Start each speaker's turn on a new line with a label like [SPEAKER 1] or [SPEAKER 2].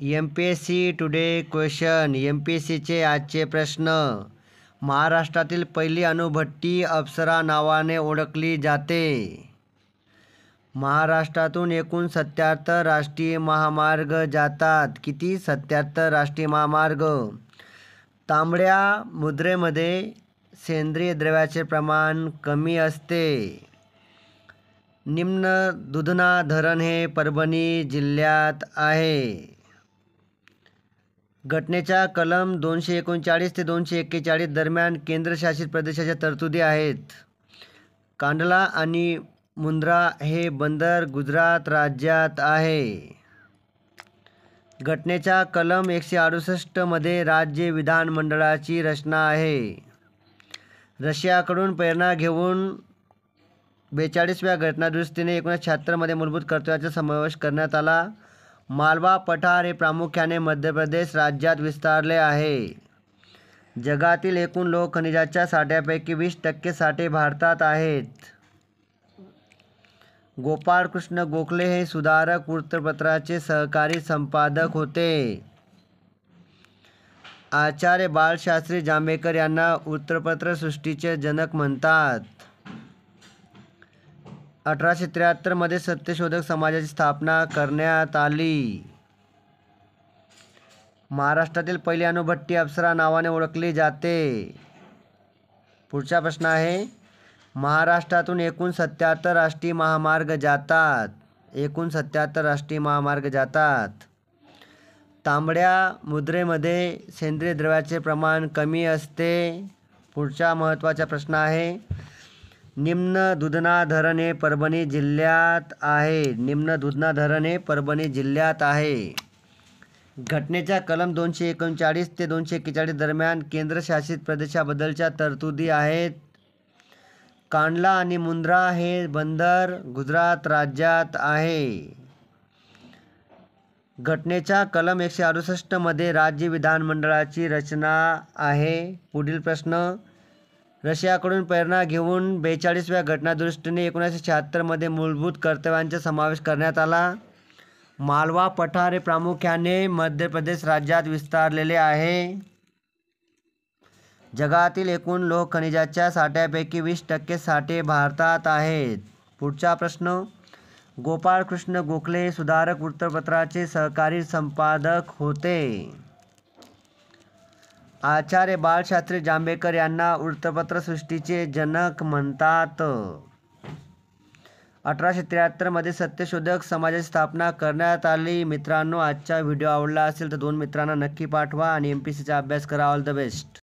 [SPEAKER 1] MPSC today question. MPSCचे आजचे प्रश्न. महाराष्ट्रातील पहिली अणुभट्टी अप्सरा नावाने ओळखली जाते. महाराष्ट्रातून एकूण 77 राष्ट्रीय महामार्ग जातात. किती? 77 राष्ट्रीय महामार्ग. तांबड्या मुद्रेमध्ये सेंद्रिय द्रव्याचे प्रमाण कमी असते. निम्न दुधना धरण हे परभणी जिल्ह्यात आहे. घटनेच्या कलम 239 ते 241 दरम्यान केंद्रशासित प्रदेशाच्या तरतुदी आहेत. कांडला आणि मुंद्रा हे बंदर गुजरात राज्यात आहे. घटनेच्या कलम 168 मध्ये राज्य विधानमंडळाची रचना आहे. रशियाकडून प्रेरणा घेऊन 42व्या घटनादुरुस्तीने 1976 मध्ये मूलभूत कर्तव्याचा समावेश करण्यात आला. मालवा पठार हे प्रामुख्याने मध्य प्रदेश राज्यात विस्तारले आहे. जगातील एकूण लोह खनिजाच्या साठ्यापैकी 20% साठे भारतात आहेत. गोपाळकृष्ण गोखले हे सुधारक वृत्तपत्राचे सहकारी संपादक होते. आचार्य बाळशास्त्री जांभेकर यांना वृत्तपत्र सृष्टीचे जनक म्हणतात. 1873 मध्ये सत्यशोधक समाजाची स्थापना करण्यात आली. महाराष्ट्रातील पहिली अणुभट्टी अप्सरा नावाने ओळखली जाते. पुढचा प्रश्न आहे. महाराष्ट्रातून एकूण 77 राष्ट्रीय महामार्ग जातात. एकूण 77 राष्ट्रीय महामार्ग जातात. तांबड्या मुद्रेमध्ये सेंद्रिय द्रव्याचे प्रमाण कमी असते. पुढचा महत्त्वाचा प्रश्न आहे. निम्न दुधना धरण हे परभणी जिल्ह्यात आहे. निम्न दुधना धरण हे परभणी जिल्ह्यात आहे. घटनेच्या कलम 239 ते 241 दरम्यान केंद्रशासित प्रदेशाबद्दलच्या तरतुदी आहेत. कांडला आणि मुंद्रा हे बंदर गुजरात राज्यात आहे. घटनेच्या कलम 168 मध्ये राज्य विधानमंडळाची रचना आहे. पुढील प्रश्न. रशियाकडून प्रेरणा घेऊन 42व्या घटनादुरुस्तीने 1976 मध्ये मूलभूत कर्तव्यांचा समावेश करण्यात आला. मालवा पठार हे प्रामुख्याने मध्य प्रदेश राज्यात विस्तारलेले आहे. जगातील एकूण लोह खनिजाच्या साठ्यापैकी 20% साठे भारतात आहेत. पुढचा प्रश्न. गोपाळकृष्ण गोखले हे सुधारक वृत्तपत्राचे सहकारी संपादक होते. आचार्य बाळशास्त्री जांभेकर यांना वृत्तपत्र सृष्टीचे जनक म्हणतात. 1873 मध्ये सत्यशोधक समाजाची स्थापना करण्यात आली. मित्रांनो, आजचा व्हिडिओ आवडला असेल तर 2 मित्रांना नक्की पाठवा आणि MPSCचा अभ्यास करा. All the best.